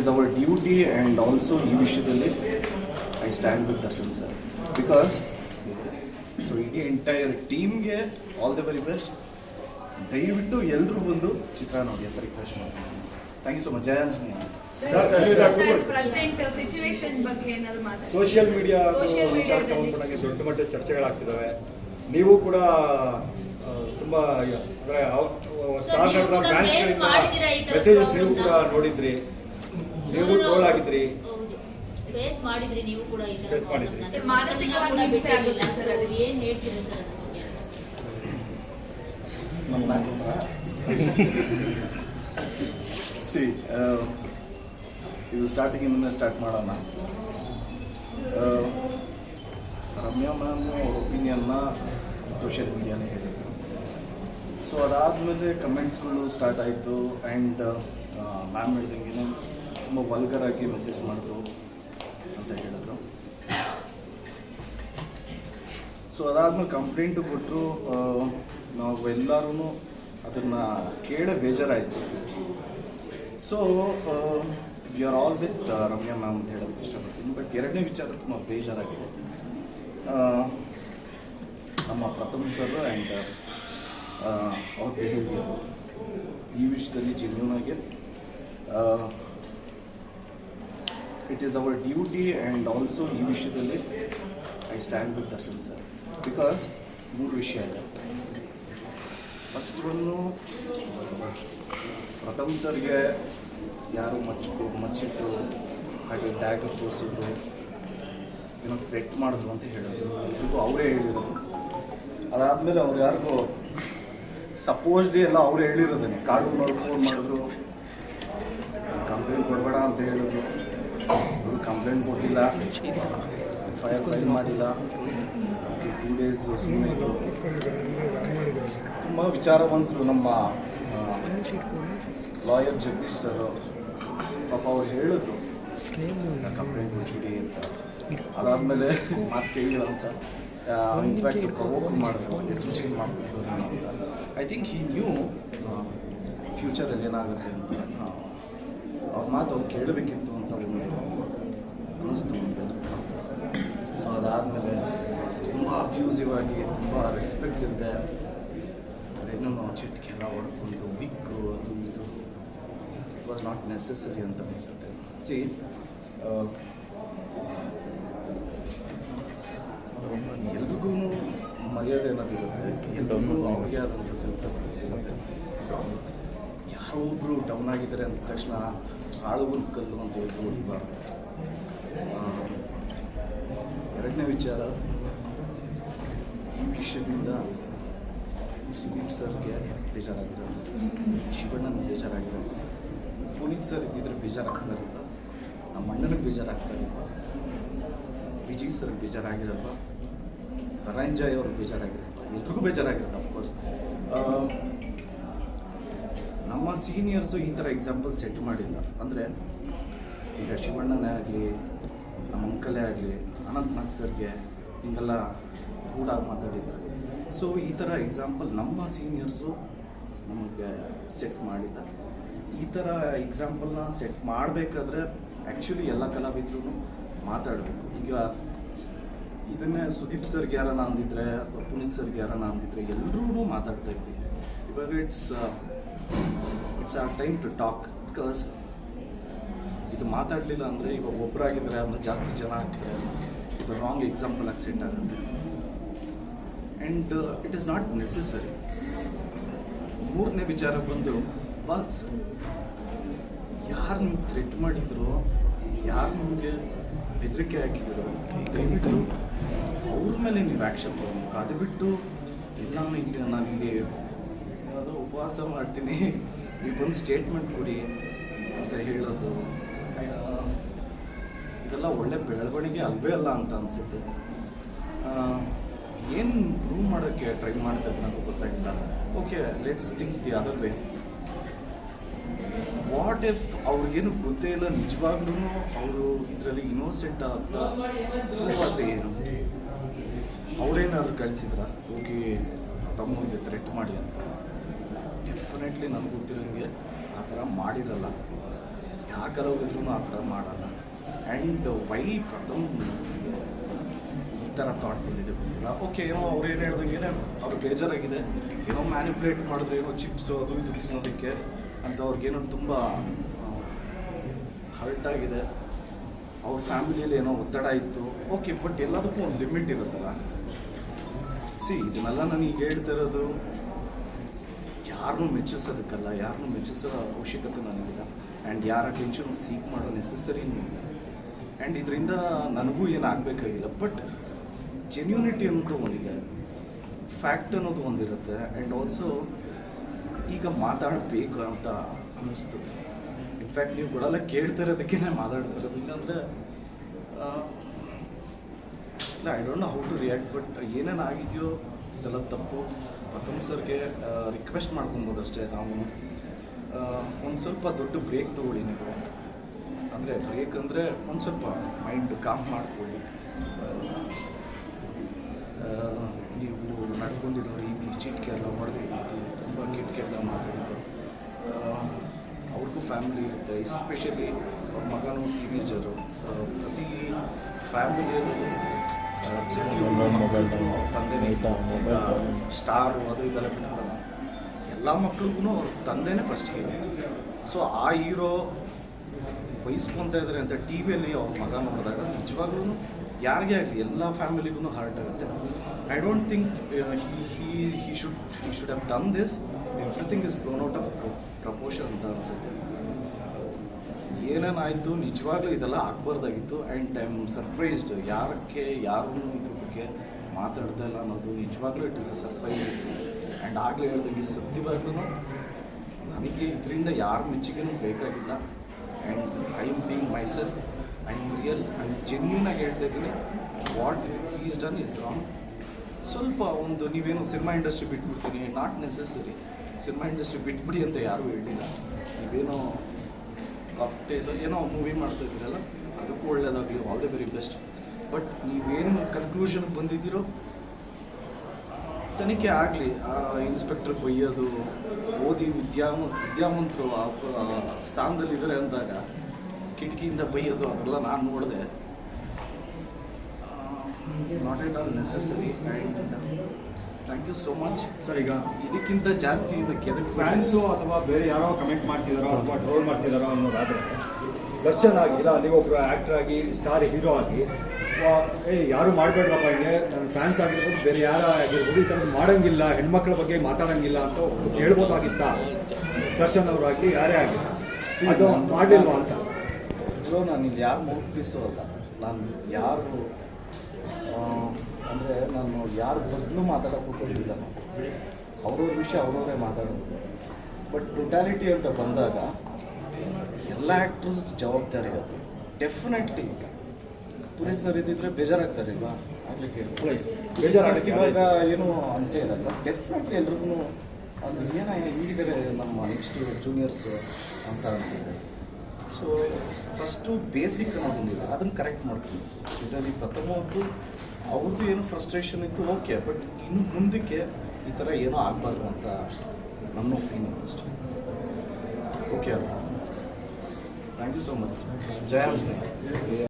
is our duty, and also ಈ ವಿಷಯದಲ್ಲಿ I stand with Darshan sir because so ಇಡೀ entire ಟೀಮ್ಗೆ all the very best. ದಯವಿಟ್ಟು ಎಲ್ಲರೂ ಬಂದು ಚಿತ್ರ ನೋಡಿ ಅಂತ ರಿಕ್ವೆಸ್ಟ್ ಮಾಡ್ತೀನಿ. Thank you so much. ಜಯ ಆಂಜನೇಯ. ಸೋಷಿಯಲ್ ಮೀಡಿಯಾ ವಿಚಾರಕ್ಕೆ ಸಂಬಂಧಪಟ್ಟಾಗೆ ದೊಡ್ಡ ಮಟ್ಟದ ಚರ್ಚೆಗಳಾಗ್ತಿದ್ದಾವೆ. ನೀವು ಕೂಡ ತುಂಬಾ ಅಂದ್ರೆ ಸ್ಟಾರ್ ನಟರ ಫ್ಯಾನ್ಸ್ಗಳಿಂದ ಮೆಸೇಜಸ್ ನೀವು ಕೂಡ ನೋಡಿದ್ರಿ, ನೀವು ಟ್ರೋಲ್ ಆಗಿದ್ರಿ, ಫೇಸ್ ಮಾಡಿದ್ರಿ, ನೀವು ಕೂಡ ಫೇಸ್ ಮಾಡಿದ್ರಿ. ಮಾನಸಿಕವಾಗಿ ಹಿಂಸೆ ಆಗುತ್ತೆ ಸರ್, ಅದು ಏನು ಹೇಳ್ತೀರಾ ಸರ್ ಸಿ ಇದು ಸ್ಟಾರ್ಟಿಂಗಿಂದನೇ ಸ್ಟಾರ್ಟ್ ಮಾಡೋಣ. ರಮ್ಯಾ ಮ್ಯಾಮ್ ಅವ್ರ ಒಪಿನಿಯನ್ನ ಸೋಷಿಯಲ್ ಮೀಡಿಯಾನೇ ಹೇಳಿದ್ರು. ಸೊ ಅದಾದಮೇಲೆ ಕಮೆಂಟ್ಸ್ಗಳು ಸ್ಟಾರ್ಟ್ ಆಯಿತು. ಆ್ಯಂಡ್ ಮ್ಯಾಮ್ ಹೇಳ್ದಂಗೆ ತುಂಬ ವಲ್ಗರಾಗಿ ಮೆಸೇಜ್ ಮಾಡಿದ್ರು ಅಂತ ಹೇಳಿದ್ರು. ಸೊ ಅದಾದ್ಮೇಲೆ ಕಂಪ್ಲೇಂಟು ಕೊಟ್ಟರು. ನಾವೆಲ್ಲರೂ ಅದನ್ನು ಕೇಳೇ ಬೇಜಾರಾಯಿತು. So we are all with Ramya ma'am ಅಂತ ಹೇಳೋದಕ್ಕೆ ಇಷ್ಟಪಡ್ತೀನಿ. ಬಟ್ ಎರಡನೇ ವಿಚಾರ ತುಂಬ ಬೇಜಾರಾಗಿದೆ. ನಮ್ಮ ಪ್ರಥಮ್ ಸರ್ ಆ್ಯಂಡ್ ಅವ್ರ ಬಿಹೇವಿಯರ್ ಈ ವಿಷಯದಲ್ಲಿ ಜೆನ್ಯೂನಾಗಿ it is our duty, and also ಈ ವಿಷಯದಲ್ಲಿ I stand with Darshan sir because 3 ವಿಷಯ ಇದೆ. ಫಸ್ಟ್ ಒಂದು ಪ್ರಥಮ್ ಸರ್ಗೆ ಯಾರು ಮಚ್ಚಿಟ್ಟು ಹಾಗೆ ಟ್ಯಾಗ್ ತೋರಿಸಿದ್ರು, ಏನೋ ಥ್ರೆಟ್ ಮಾಡಿದ್ರು ಅಂತ ಹೇಳಿದ್ರು. ಎಲ್ರಿಗೂ ಅವರೇ ಹೇಳಿರೋದು. ಅದಾದಮೇಲೆ ಅವ್ರು ಯಾರಿಗೂ ಸಪೋಸ್ಡ್ ಎಲ್ಲ ಅವರೇ ಹೇಳಿರೋದನ್ನೇ. ಕಾನೂನವ್ರು ಫೋನ್ ಮಾಡಿದ್ರು, ಕಂಪ್ಲೇಂಟ್ ಕೊಡಬೇಡ ಅಂತ ಹೇಳಿದ್ರು. ಅವರು ಕಂಪ್ಲೇಂಟ್ ಕೊಟ್ಟಿಲ್ಲ, ಫೈಲ್ ಮಾಡಿಲ್ಲ. 2 ಡೇಸ್ ಸುಮ್ಮನೆ ಇತ್ತು. ತುಂಬ ವಿಚಾರವಂತರು ನಮ್ಮ ಲಾಯರ್ ಜಗದೀಶ್ ಸರ್ ಪಾಪ ಅವ್ರು ಹೇಳಿದ್ರು ಕಂಪ್ಲೇಂಟ್ ಕೊಟ್ಟಿಡಿ ಅಂತ. ಅದಾದಮೇಲೆ ಮಾತು ಕೇಳಿಲ್ಲ ಅಂತ ಇನ್ಫ್ಯಾಕ್ಟ್ ಪ್ರವೋಕ್ ಮಾಡಿದ್ರು, ಹೆಸರು ಚೇಂಜ್ ಮಾಡಿಬಿಟ್ಟು ಅಂತ. ಐ ಥಿಂಕ್ ಈ ನ್ಯೂ ಫ್ಯೂಚರಲ್ಲಿ ಏನಾಗುತ್ತೆ ಅಂತ ಅವ್ರ ಮಾತು ಅವ್ರು ಕೇಳಬೇಕಿತ್ತು ಅಂತ ಅನ್ನಿಸ್ತು. ಸೊ ಅದಾದಮೇಲೆ ತುಂಬ ಅಬ್ಯೂಸಿವ್ ಆಗಿ, ತುಂಬ ರೆಸ್ಪೆಕ್ಟ್ ಇಲ್ಲದೆ, ಅದೇನೋ ಚಿಟ್ಕೆಲ್ಲ ಹೊಡ್ಕೊಂಡು ಬಿಕ್ಕು ಅದು ಇದು ಇಟ್ ವಾಸ್ ನಾಟ್ ನೆಸೆಸರಿ ಅಂತ ಅನಿಸುತ್ತೆ. ಸಿ ಎಲ್ರಿಗೂ ಮರ್ಯಾದೆ ಅನ್ನೋದಿರುತ್ತೆ, ಎಲ್ಲರಿಗೂ ಅವ್ರಿಗೆ ಆದಂಥ ಸೆಲ್ಫ್ ರೆಸ್ಪೆಕ್ಟ್ ಇರುತ್ತೆ. ಯಾರೋ ಒಬ್ಬರು ಡೌನ್ ಆಗಿದ್ದಾರೆ ಅಂದ ತಕ್ಷಣ ಆಳುಗಳು ಕಲ್ಲು ಅಂತ ಹೇಳಿ ಹೊಡಿಬಾರ್ದು. ಎರಡನೇ ವಿಚಾರ, ಈ ವಿಷಯದಿಂದ ಸುದೀಪ್ ಸರ್ಗೆ ಬೇಜಾರಾಗಿರೋದು, ಶಿವಣ್ಣನ ಬೇಜಾರಾಗಿರೋದು, ಪುನೀತ್ ಸರ್ ಇದ್ದಿದ್ರೆ ಬೇಜಾರಾಗ್ತಾರಿಲ್ಲ, ನಮ್ಮ ಅಣ್ಣನಿಗೆ ಬೇಜಾರಾಗ್ತಾರಿಲ್ಲ, ವಿಜಯ್ ಸರ್ಗೆ ಬೇಜಾರಾಗಿರಲ್ಲ, ಧನಂಜಯ್ ಅವ್ರಿಗೆ ಬೇಜಾರಾಗಿರಲ್ಲ, ಎಲ್ರಿಗೂ ಬೇಜಾರಾಗಿರುತ್ತೆ. ಅಫ್ಕೋರ್ಸ್ ನಮ್ಮ ಸೀನಿಯರ್ಸು ಈ ಥರ ಎಕ್ಸಾಂಪಲ್ ಸೆಟ್ ಮಾಡಿಲ್ಲ. ಅಂದರೆ ಈಗ ಶಿವಣ್ಣನೇ ಆಗಲಿ, ನಮ್ಮ ಅಂಕಲೇ ಆಗಲಿ, ಅನಂತನಾಗ್ ಸರ್ಗೆ ಹಿಂಗೆಲ್ಲ ಕೂಡಾಗಿ ಮಾತಾಡಿದ್ದಾರೆ. ಸೊ ಈ ಥರ ಎಕ್ಸಾಂಪಲ್ ನಮ್ಮ ಸೀನಿಯರ್ಸು ನಮಗೆ ಸೆಟ್ ಮಾಡಿಲ್ಲ. ಈ ಥರ ಎಕ್ಸಾಂಪಲ್ನ ಸೆಟ್ ಮಾಡಬೇಕಾದ್ರೆ ಆ್ಯಕ್ಚುಲಿ ಎಲ್ಲ ಕಲಾವಿದರು ಮಾತಾಡಬೇಕು. ಈಗ ಇದನ್ನೇ ಸುದೀಪ್ ಸರ್ಗೆ ಯಾರನ್ನ ಅಂದಿದ್ರೆ ಅಥವಾ ಪುನೀತ್ ಸರ್ಗೆ ಯಾರನ್ನ ಅಂದಿದ್ರೆ ಎಲ್ಲರೂ ಮಾತಾಡ್ತಾ ಇದ್ವಿ. ಇವಾಗ ಇಟ್ಸ್ ಆ ಟೈಮ್ ಟು ಟಾಕ್. ಬಿಕಾಸ್ ಇದು ಮಾತಾಡಲಿಲ್ಲ ಅಂದರೆ ಇವಾಗ ಒಬ್ಬರಾಗಿದ್ದರೆ ಅಂದರೆ ಜಾಸ್ತಿ ಜನ ಆಗ್ತಾರೆ, ಇದು ರಾಂಗ್ ಎಕ್ಸಾಂಪಲ್ ಆಗಿ ಸೆಟ್ ಆಗುತ್ತೆ. And it is not necessary. ಮೂರನೇ ವಿಚಾರ ಬಂದು ಬಸ್ ಯಾರು ನೀವು ಥ್ರೆಟ್ ಮಾಡಿದ್ರು, ಯಾರು ನಿಮಗೆ ಬೆದರಿಕೆ ಹಾಕಿದ್ರು, ದಯವಿಟ್ಟು ಅವ್ರ ಮೇಲೆ ನೀವು ಆ್ಯಕ್ಷನ್ ತೊಗೊಬೇಕು. ಅದು ಬಿಟ್ಟು ಇಲ್ಲ ನಾನು ಇಲ್ಲಿ ಯಾವುದೋ ಉಪವಾಸ ಮಾಡ್ತೀನಿ, ನೀವು ಬಂದು ಸ್ಟೇಟ್ಮೆಂಟ್ ಕೊಡಿ ಅಂತ ಹೇಳೋದು ಇದೆಲ್ಲ ಒಳ್ಳೆ ಬೆಳವಣಿಗೆ ಅಲ್ವೇ ಅಲ್ಲ ಅಂತ ಅನಿಸುತ್ತೆ. ಏನು ಪ್ರೂವ್ ಮಾಡೋಕ್ಕೆ ಟ್ರೈ ಮಾಡ್ತಾ ಇದ್ರು ಅಂತ ಗೊತ್ತಾಗಿಲ್ಲ. Okay, let's think the other way. What if ಅವ್ರಿಗೇನು ಗೊತ್ತೇ ಇಲ್ಲ, ನಿಜವಾಗ್ಲೂ ಅವರು ಇದರಲ್ಲಿ ಇನ್ನೋಸೆಂಟ್ ಅಂತ ಪ್ರೂವ್ ಏನು? ಅವರೇನಾದ್ರು ಕಳಿಸಿದ್ರ ಹೋಗಿ ತಮ್ಮಗೆ ಥ್ರೆಟ್ ಮಾಡಿ ಅಂತ? ಡೆಫಿನೆಟ್ಲಿ ನನಗೆ ಗೊತ್ತಿರೋಂಗೆ ಆ ಥರ ಮಾಡಿರಲ್ಲ. ಯಾವ ಕಲಾವಿದ್ರು ಆ ಥರ ಮಾಡಲ್ಲ. ಆ್ಯಂಡ್ ವೈ ಪ್ರಥಮ್ ಈ ಥರ ಥಾಟ್ ಬಂದಿದೆ ಗೊತ್ತಿಲ್ಲ. ಓಕೆ, ಏನೋ ಅವ್ರು ಏನು ಹೇಳ್ದಂಗೆ ಅವ್ರು ಬೇಜಾರಾಗಿದೆ, ಏನೋ ಮ್ಯಾನಿಪುಲೇಟ್ ಮಾಡಿದ್ರೆ ಏನೋ ಚಿಪ್ಸು ಅದು ಇದು ತಿನ್ನೋದಕ್ಕೆ ಅಂತ ಅವ್ರಿಗೇನೋ ತುಂಬ ಹರ್ಟ್ ಆಗಿದೆ. ಅವ್ರ ಫ್ಯಾಮಿಲಿಯಲ್ಲಿ ಏನೋ ಒತ್ತಡ ಇತ್ತು. ಓಕೆ, ಬಟ್ ಎಲ್ಲದಕ್ಕೂ ಒಂದು ಲಿಮಿಟ್ ಇರುತ್ತಲ್ಲ. ಇದನ್ನೆಲ್ಲ ನನಗೆ ಹೇಳ್ತಾ ಇರೋದು ಯಾರನ್ನೂ ಮೆಚ್ಚಿಸೋದಕ್ಕಲ್ಲ, ಯಾರನ್ನೂ ಮೆಚ್ಚಿಸೋ ಅವಶ್ಯಕತೆ ನನಗಿಲ್ಲ. ಆ್ಯಂಡ್ ಯಾರ ಅಟೆನ್ಷನ್ ಸೀಕ್ ಮಾಡೋ ನೆಸೆಸರಿನೂ ಇಲ್ಲ. ಆ್ಯಂಡ್ ಇದರಿಂದ ನನಗೂ ಏನಾಗಬೇಕಾಗಿಲ್ಲ. ಬಟ್ ಜೆನ್ಯೂನಿಟಿ ಅನ್ನೋದು ಒಂದಿದೆ, ಫ್ಯಾಕ್ಟ್ ಅನ್ನೋದು ಒಂದಿರುತ್ತೆ. ಆ್ಯಂಡ್ ಆಲ್ಸೋ ಈಗ ಮಾತಾಡಬೇಕು ಅಂತ ಅನ್ನಿಸ್ತು. ಇನ್ಫ್ಯಾಕ್ಟ್ ನೀವು ಕೊಡಲ್ಲ ಕೇಳ್ತಾ ಇರೋದಕ್ಕೇ ಮಾತಾಡ್ತಿರೋದು. ಇಲ್ಲಾಂದರೆ ಇಲ್ಲ, I don't know how to react. But ಏನೇನು ಆಗಿದೆಯೋ ಇದೆಲ್ಲ ತಪ್ಪು. ಪ್ರಥಮ್ ಸರ್ಗೆ ರಿಕ್ವೆಸ್ಟ್ ಮಾಡ್ಕೊಬೋದು ಅಷ್ಟೇ. ನಾವು ಒಂದು ಸ್ವಲ್ಪ ದೊಡ್ಡ ಬ್ರೇಕ್ ತೊಗೊಳ್ಳಿ ನೀವು. ಅಂದರೆ ಬ್ರೇಕ್ ಅಂದರೆ ಒಂದು ಸ್ವಲ್ಪ ಮೈಂಡ್ ಕಾಮ್ ಮಾಡ್ಕೊಳ್ಳಿ. ನೀವು ನಡ್ಕೊಂಡಿರೋ ರೀತಿ, ಚಿಟ್ಕೆ ಎಲ್ಲ ಹೊಡೆದಿದ್ದು, ತುಂಬ ಕೆಟ್ಟ ಮಾತಾಡಿದ್ದು. ಅವ್ರಿಗೂ ಫ್ಯಾಮಿಲಿ ಇರುತ್ತೆ, ಎಸ್ಪೆಷಲಿ ಅವ್ರ ಮಗನೂ ಟೀನೇಜರು. ಪ್ರತಿ ಫ್ಯಾಮಿಲಿಯಲ್ಲೂ ತಂದೆನೇ ಸ್ಟಾರು ಅದು ಇದೆಲ್ಲ ಬಿಟ್ಬಿಡಲ್ಲ. ಎಲ್ಲ ಮಕ್ಳಿಗೂ ಅವ್ರ ತಂದೆನೇ ಫಸ್ಟ್ ಹೀರೋ. ಸೊ ಆ ಹೀರೋ ಬಯಸ್ಕೊತಾ ಇದ್ದಾರೆ ಅಂತ ಟಿ ವಿಯಲ್ಲಿ ಅವ್ರ ಮಗ ನೋಡಿದಾಗ ನಿಜವಾಗ್ಲೂ ಯಾರಿಗೇ ಆಗಲಿ ಎಲ್ಲ ಫ್ಯಾಮಿಲಿಗೂ ಹರ್ಟ್ ಆಗುತ್ತೆ. I don't think he should have done this. Everything is blown out of proportion ಅಂತ ಅನಿಸುತ್ತೆ. ಏನೇನಾಯಿತು ನಿಜವಾಗ್ಲೂ ಇದೆಲ್ಲ ಆಗಬಾರ್ದಾಗಿತ್ತು. ಆ್ಯಂಡ್ ಐ ಆಮ್ ಸರ್ಪ್ರೈಸ್ಡ್ ಯಾರು ಇದ್ರ ಬಗ್ಗೆ ಮಾತಾಡ್ತಾ ಇಲ್ಲ ಅನ್ನೋದು ನಿಜವಾಗ್ಲೂ it is a surprise. And ಆಗಲೇ ಹೇಳ್ದಂಗೆ ಸತ್ಯವಾಗ್ಲೂ ನನಗೆ ಇದರಿಂದ ಯಾರ ಮೆಚ್ಚುಗೆನೂ ಬೇಕಾಗಿಲ್ಲ. And I am being myself, I am real and ಜೆನ್ಯೂನಾಗಿ ಹೇಳ್ತಾ ಇದ್ದೀನಿ. What is done is wrong. ಸ್ವಲ್ಪ ಒಂದು ನೀವೇನು ಸಿನಿಮಾ ಇಂಡಸ್ಟ್ರಿ ಬಿಟ್ಬಿಡ್ತೀನಿ, ನಾಟ್ ನೆಸೆಸರಿ. ಸಿನಿಮಾ ಇಂಡಸ್ಟ್ರಿ ಬಿಟ್ಬಿಡಿ ಅಂತ ಯಾರೂ ಹೇಳಿಲ್ಲ. ನೀವೇನೋ ಏನೋ ಮೂವಿ ಮಾಡ್ತಾ ಇದ್ದೀರಲ್ಲ, ಅದಕ್ಕೂ ಒಳ್ಳೆಯದಾಗಲಿ, all the very best. But ನೀವೇನು ಕನ್ಕ್ಲೂಷನ್ಗೆ ಬಂದಿದ್ದೀರೋ ತನಿಖೆ ಆಗಲಿ. ಇನ್ಸ್ಪೆಕ್ಟರ್ ಬೈಯೋದು, ಓದಿ ವಿದ್ಯಾವಂತರು ಸ್ಥಾನದಲ್ಲಿದ್ದಾರೆ ಅಂದಾಗ ಕಿಟಕಿಯಿಂದ ಬೈಯೋದು ಅದೆಲ್ಲ ನಾನು ನೋಡಿದೆ. Not at all necessary. And thank you so much sir. ಈಗ ಇದಕ್ಕಿಂತ ಜಾಸ್ತಿ ಇದಕ್ಕೆ ಫ್ಯಾನ್ಸು ಅಥವಾ ಬೇರೆ ಯಾರೋ ಕಮೆಂಟ್ ಮಾಡ್ತಿದ್ದಾರೋ ಅಥವಾ ಟ್ರೋಲ್ ಮಾಡ್ತಿದ್ದಾರೋ ಅನ್ನೋದಾದರೆ, ದರ್ಶನ್ ಆಗಿ ಇಲ್ಲ ನೀವೊಬ್ಬರು ಆ್ಯಕ್ಟರ್ ಆಗಿ ಸ್ಟಾರ್ ಹೀರೋ ಆಗಿ ಯಾರು ಮಾಡಬೇಡ್ರಪ್ಪ, ಹಿಂಗೆ ನನ್ನ ಫ್ಯಾನ್ಸ್ ಆಗಿರ್ಬೋದು, ಬೇರೆ ಯಾರೋ ಆಗಿರ್ಬೋದು, ಈ ಥರದ್ದು ಮಾಡೋಂಗಿಲ್ಲ, ಹೆಣ್ಮಕ್ಳ ಬಗ್ಗೆ ಮಾತಾಡೋಂಗಿಲ್ಲ ಅಂತ ಹೇಳ್ಬೋದಾಗಿತ್ತ ದರ್ಶನ್ ಅವರಾಗಲಿ ಯಾರೇ ಆಗಲಿ, ಅದು ಮಾಡಲಿಲ್ವಾ ಅಂತ? ನಾನು ಇಲ್ಲಿ ಯಾರು ಮುಗಿಸೋಲ್ಲ. ನಾನು ಯಾರು ಅಂದರೆ ನಾನು ಯಾರು ಬದಲು ಮಾತಾಡೋಕ್ಕೂ ಕೊಡೋದಿಲ್ಲ. ಅವ್ರವ್ರ ವಿಷಯ ಅವ್ರವರೇ ಮಾತಾಡೋದು. ಬಟ್ ಟೋಟ್ಯಾಲಿಟಿ ಅಂತ ಬಂದಾಗ ಎಲ್ಲ ಆ್ಯಕ್ಟ್ರಸ್ ಜವಾಬ್ದಾರಿ ಅದು. ಡೆಫಿನೆಟ್ಲಿ ಪುನೀತ್ ಸರ್ ಇದ್ದಿದ್ರೆ ಬೇಜಾರಾಗ್ತಾರೆ ಇಲ್ವಾ? ಆಗಲಿಕ್ಕೆ ಬೇಜಾರಾಗಕ್ಕೆ ಇವಾಗ ಏನೂ ಅನಿಸೇ ಇರಲ್ಲ. ಡೆಫಿನೆಟ್ಲಿ ಎಲ್ರಿಗೂ ಅದು ಹೀಗಿದ್ದಾರೆ ನಮ್ಮ ನೆಕ್ಸ್ಟ್ ಜೂನಿಯರ್ಸು ಅಂತ ಅನಿಸಿದೆ. ಸೊ ಫಸ್ಟು ಬೇಸಿಕ್ ಅನ್ನೋದು ಬಂದಿದೆ, ಅದನ್ನು ಕರೆಕ್ಟ್ ಮಾಡ್ತೀನಿ. ಇದರಲ್ಲಿ ಪ್ರಥಮವ್ರದ್ದು ಅವ್ರದ್ದು ಏನು ಫ್ರಸ್ಟ್ರೇಷನ್ ಇತ್ತು, ಓಕೆ. ಬಟ್ ಇನ್ನು ಮುಂದಕ್ಕೆ ಈ ಥರ ಏನೂ ಆಗಬಾರ್ದು ಅಂತ ನನ್ನ ಒಪಿನಿಯನ್ ಅಷ್ಟೇ. ಓಕೆ ಅಲ್ಲ? Thank you so much. ಜಯ ಆಂಜನೇಯ.